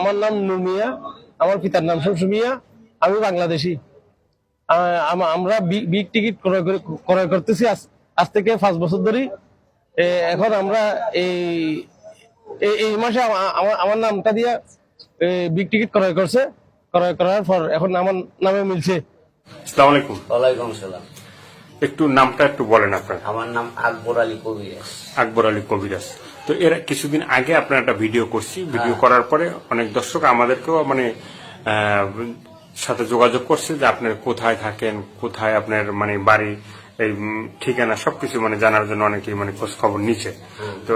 আমার নাম নূর মিয়া, আমার পিতার নাম শামসু মিয়া, আমি বাংলাদেশি। আমরা বিগ টিকিট ক্রয় করতেছি আজ থেকে 5 বছর ধরে। এখন আমরা এই মাসে আমার নামটা দিয়া বিগ টিকিট ক্রয় করার পর এখন আমার নামে মিলছে। আসসালামু আলাইকুম। ওয়ালাইকুম সালাম। একটু নামটা একটু বলেন আপনার। আমার নাম আকবর আলী কবিরাজ। আকবর আলী কবিরাজ। তো এর কিছুদিন আগে আপনার একটা ভিডিও করছি, ভিডিও করার পরে অনেক দর্শক আমাদেরকেও মানে সাথে যোগাযোগ করছে যে আপনার কোথায় থাকেন, কোথায় আপনার মানে বাড়ি, এই ঠিকানা সবকিছু মানে জানার জন্য অনেকেই মানে খোঁজ খবর নিচ্ছে। তো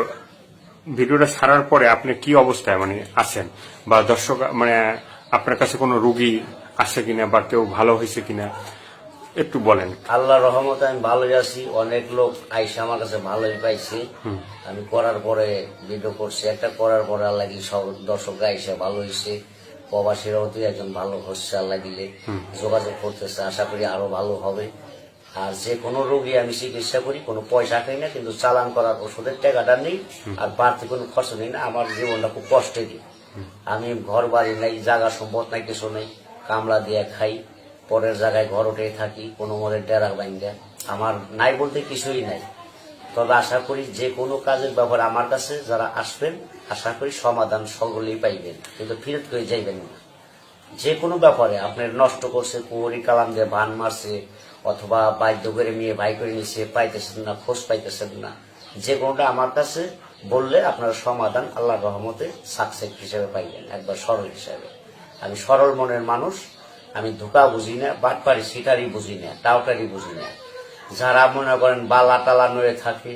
ভিডিওটা ছাড়ার পরে আপনি কি অবস্থায় মানে আছেন, বা দর্শক মানে আপনার কাছে কোনো রোগী আসে কিনা বা কেউ ভালো হয়েছে কিনা একটু বলেন। আল্লাহ রহমতে আমি ভালোই আছি। অনেক লোক আইসা আমার কাছে ভালোই পাইছে। আমি করার পরে ভিডিও করছি, একটা করার পরে আল্লাহ কি সব দর্শক আইসা ভালো হয়েছে। প্রবাসীরাও তুই একজন ভালো হচ্ছে, আল্লাহ দিলে যোগাযোগ করতেছে, আশা করি আরো ভালো হবে। আর যে কোনো রোগী আমি চিকিৎসা করি, কোনো পয়সা খাই না, কিন্তু চালান করার ওষুধের টাকাটা নেই, আর বাড়তি কোনো খরচ নেই না। আমার জীবনটা খুব কষ্টে দিই। আমি ঘর বাড়ি নাই, জায়গা সম্পদ নাই, কিছু নেই, কামলা দিয়ে খাই, পরের জায়গায় ঘর উঠে থাকি, কোনো মদের ডেরা বাইন্দা। আমার নাই বলতে কিছুই নাই। তবে আশা করি যে কোনো কাজের ব্যাপারে আমার কাছে যারা আসবেন, আশা করি সমাধান সকলেই পাইবেন, কিন্তু ফিরত করে যাইবেন না। যে কোনো ব্যাপারে আপনার নষ্ট করছে, কুয়ারি কালাম দিয়ে বান মারছে, অথবা বাধ্য করে মেয়ে ভাই করে নিচ্ছে, পাইতেছেন না, খোঁজ পাইতেছেন না, যে কোনোটা আমার কাছে বললে আপনার সমাধান আল্লাহর রহমতে সাকসেস হিসেবে পাইবেন, একবার সরল হিসাবে। আমি সরল মনের মানুষ। আমি ধোকা বুঝি না, বাটপারি সিটারি বুঝি না, টাউটারি বুঝি না। যারা মনে করেন বালা টালা নড়ে থাকে,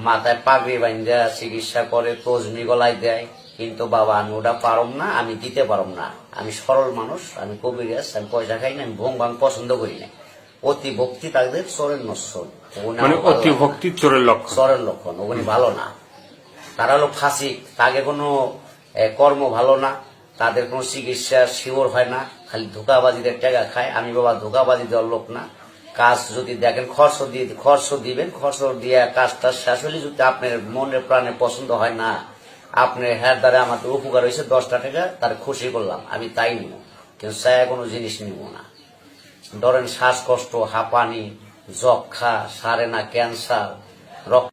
মাথায় পাগড়ি বান্ধা চিকিৎসা করে, তজমি গলায় দেয়, কিন্তু বাবা আমি ওটা পারম না, আমি দিতে পারম না। আমি সরল মানুষ, আমি কবিরাজ, আমি পয়সা খাই না, আমি ভোং ভাং পছন্দ করি না। অতি ভক্তি তাদের চোরের নস্বর, মানে অতি ভক্তি চোরের লক্ষণ। চোরের লক্ষণ, ওগুলি ভালো না। তারা হলো ফাঁসিক, তাকে কোনো কর্ম ভালো না, তাদের কোনো চিকিৎসা শিওর হয় না, খালি ধোকাবাজিদের টাকা খায়। আমি বাবা ধোকাবাজি দেওয়ার লোক না। কাজ যদি দেখেন খরচ দিবেন, খরচ দিয়ে কাজটা শেষ হলে যদি আপনার মনের প্রাণে পছন্দ হয় না, আপনার হ্যার দ্বারা আমাদের উপকার হয়েছে 10টা টাকা, তার খুশি করলাম, আমি তাই নিব, কিন্তু চায় কোনো জিনিস নিব না। ধরেন শ্বাসকষ্ট, হাঁপানি, যক্ষা, সারে না, ক্যান্সার, রক্ত